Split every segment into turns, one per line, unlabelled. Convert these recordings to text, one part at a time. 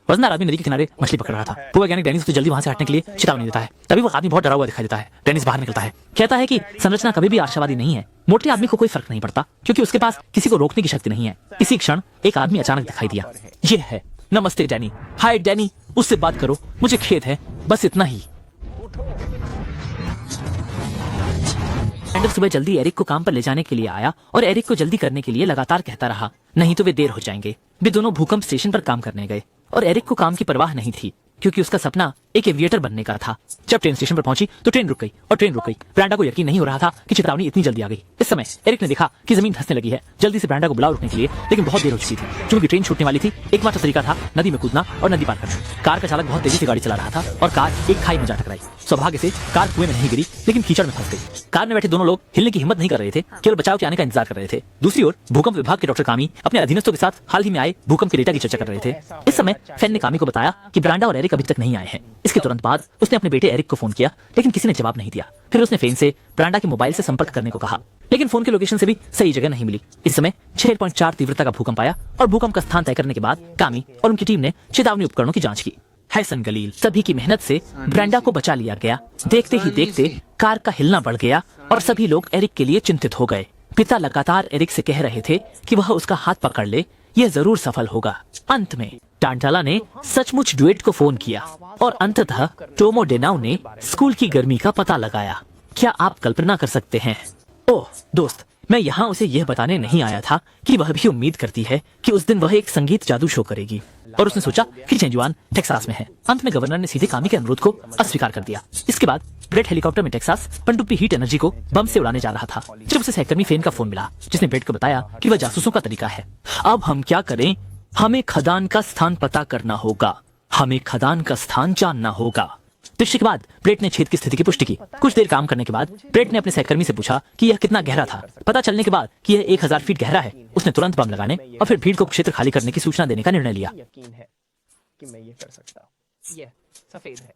वजनदार आदमी नदी के किनारे मछली पकड़ रहा था। वो वैज्ञानिक डेनिस उसे जल्दी वहां से हटने के लिए चेतावनी देता है। तभी वो आदमी बहुत डरा हुआ दिखाई देता है। डेनिस बाहर निकलता है, कहता है कि संरचना कभी भी आशावादी नहीं है। मोटे आदमी को कोई फर्क नहीं पड़ता क्योंकि उसके पास किसी को रोकने की शक्ति नहीं है। इसी क्षण एक आदमी अचानक दिखाई दिया। ये है। नमस्ते डैनी। हाय डैनी, उससे बात करो, मुझे खेद है, बस इतना ही। एंडर सुबह जल्दी एरिक को काम पर ले जाने के लिए आया और एरिक को जल्दी करने के लिए लगातार कहता रहा, नहीं तो वे देर हो जाएंगे। वे दोनों भूकंप स्टेशन पर काम करने गए और एरिक को काम की परवाह नहीं थी क्योंकि उसका सपना एक एविएटर बनने का था। जब ट्रेन स्टेशन पर पहुंची तो ट्रेन रुक गई और ट्रेन रुक गई। ब्रांडा को यकीन नहीं हो रहा था कि चेतावनी इतनी जल्दी आ गई। इस समय एरिक ने देखा कि जमीन धंसने लगी है। जल्दी से ब्रांडा को बुलाओ रुकने के लिए, लेकिन बहुत देर हो चुकी थी। क्योंकि ट्रेन छूटने वाली थी, एकमात्र तरीका था नदी में कूदना और नदी पार करना। कार का चालक बहुत तेजी से गाड़ी चला रहा था और कार एक खाई में जा टकराई। सौभाग्य से कार कुएं में नहीं गिरी, लेकिन कीचड़ में फंस गई। कार में बैठे दोनों लोग हिलने की हिम्मत नहीं कर रहे थे, केवल बचाव के आने का इंतजार कर रहे थे। दूसरी ओर भूकंप विभाग के डॉक्टर कामी अपने अधीनस्थों के साथ हाल ही में आए भूकंप के डेटा की चर्चा कर रहे थे। इस समय फैन ने कामी को बताया कि ब्रांडा और एरिक अभी तक नहीं आए हैं। इसके तुरंत बाद उसने अपने बेटे एरिक को फोन किया, लेकिन किसी ने जवाब नहीं दिया। फिर उसने फेन से ब्रांडा के मोबाइल से संपर्क करने को कहा, लेकिन फोन के लोकेशन से भी सही जगह नहीं मिली। इस समय 6.4 तीव्रता का भूकंप आया और भूकंप का स्थान तय करने के बाद कामी और उनकी टीम ने चेतावनी उपकरणों की जांच की। हैसन गलील सभी की मेहनत से ब्रांडा को बचा लिया गया। देखते ही देखते कार का हिलना बढ़ गया और सभी लोग एरिक के लिए चिंतित हो गए। पिता लगातार एरिक से कह रहे थे कि वह उसका हाथ पकड़ ले, यह जरूर सफल होगा। अंत में टांटाला ने सचमुच ड्यूएट को फोन किया और अंततः टोमो डेनाउ ने स्कूल की गर्मी का पता लगाया। क्या आप कल्पना कर सकते हैं? ओह दोस्त, मैं यहाँ उसे यह बताने नहीं आया था कि वह भी उम्मीद करती है कि उस दिन वह एक संगीत जादू शो करेगी। और उसने सोचा कि चेंजुआन टेक्सास में है। अंत में गवर्नर ने सीधे कामी के अनुरोध को अस्वीकार कर दिया। इसके बाद ब्रेट हेलीकॉप्टर में टेक्सास पनडुब्बी हीट एनर्जी को बम से उड़ाने जा रहा था जब उसे सहकर्मी फेन का फोन मिला, जिसने ब्रेट को बताया कि वह जासूसों का तरीका है। अब हम क्या करें? हमें खदान का स्थान पता करना होगा। हमें खदान का स्थान जानना होगा। दृश्य के बाद ब्रेट ने छेद की स्थिति की पुष्टि की। कुछ देर काम करने के बाद ब्रेट ने अपने सहकर्मी से पूछा कि यह कितना गहरा था। पता चलने के बाद कि यह 1000 फीट गहरा है, उसने तुरंत बम लगाने और फिर भीड़ को क्षेत्र खाली करने की सूचना देने का निर्णय लिया।
यकीन है कि मैं ये कर सकता हूं। यह सफेद है।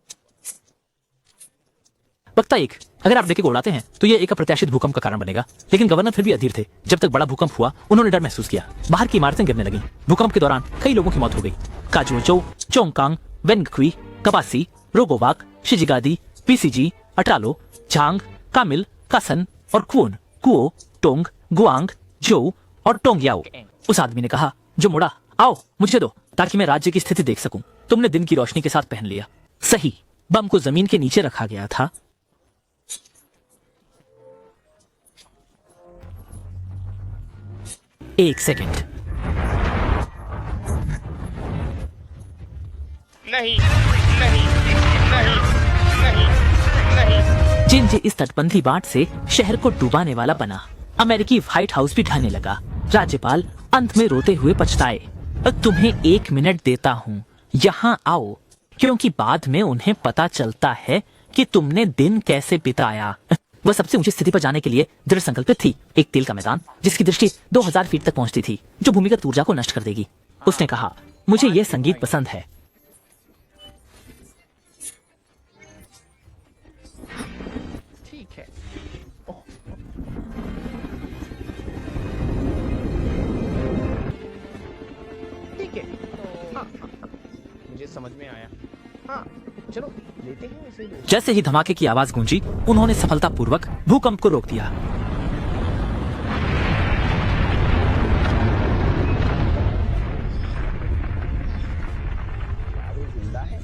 वक्ता एक, अगर आप डेके को उड़ाते हैं तो यह एक अप्रत्याशित भूकंप का कारण बनेगा। लेकिन गवर्नर फिर भी अधीर थे। जब तक बड़ा भूकंप हुआ उन्होंने डर महसूस किया। बाहर की इमारतें गिरने लगीं। भूकंप के दौरान कई लोगों की मौत हो गई। काजुचो, चोंगकांग, वेनगक्वी, कपासी, रोगोवाक, शिजिगादी, पीसीजी, अटालो, झांग, कामिल, कासन और क्वोन, कुओ, टोंग, गुआंग, जो और टोंगयाओ। उस आदमी ने कहा जो मुड़ा, आओ मुझे दो ताकि मैं राज्य की स्थिति देख सकूं। तुमने दिन की रोशनी के साथ पहन लिया। सही, बम को जमीन के नीचे रखा गया था। एक सेकंड।
नहीं नहीं नहीं नहीं नहीं।
जिनजे इस तटबंधी बांट से शहर को डुबाने वाला बना। अमेरिकी व्हाइट हाउस भी ढहने लगा। राज्यपाल अंत में रोते हुए पछताए। तुम्हें 1 मिनट देता हूँ, यहाँ आओ, क्योंकि बाद में उन्हें पता चलता है कि तुमने दिन कैसे बिताया। वह सबसे ऊंची स्थिति पर जाने के लिए दृढ़ संकल्पित थी। एक तेल का मैदान जिसकी दृष्टि 2000 फीट तक पहुंचती थी, जो भूमिगत ऊर्जा को नष्ट कर देगी। उसने कहा, मुझे यह संगीत पसंद है।
ठीक है। ठीक है। हाँ, मुझे समझ में आया। हाँ, चलो लेते हैं इसे।
जैसे ही धमाके की आवाज गूंजी, उन्होंने सफलतापूर्वक भूकंप को रोक दिया।
जिंदा है।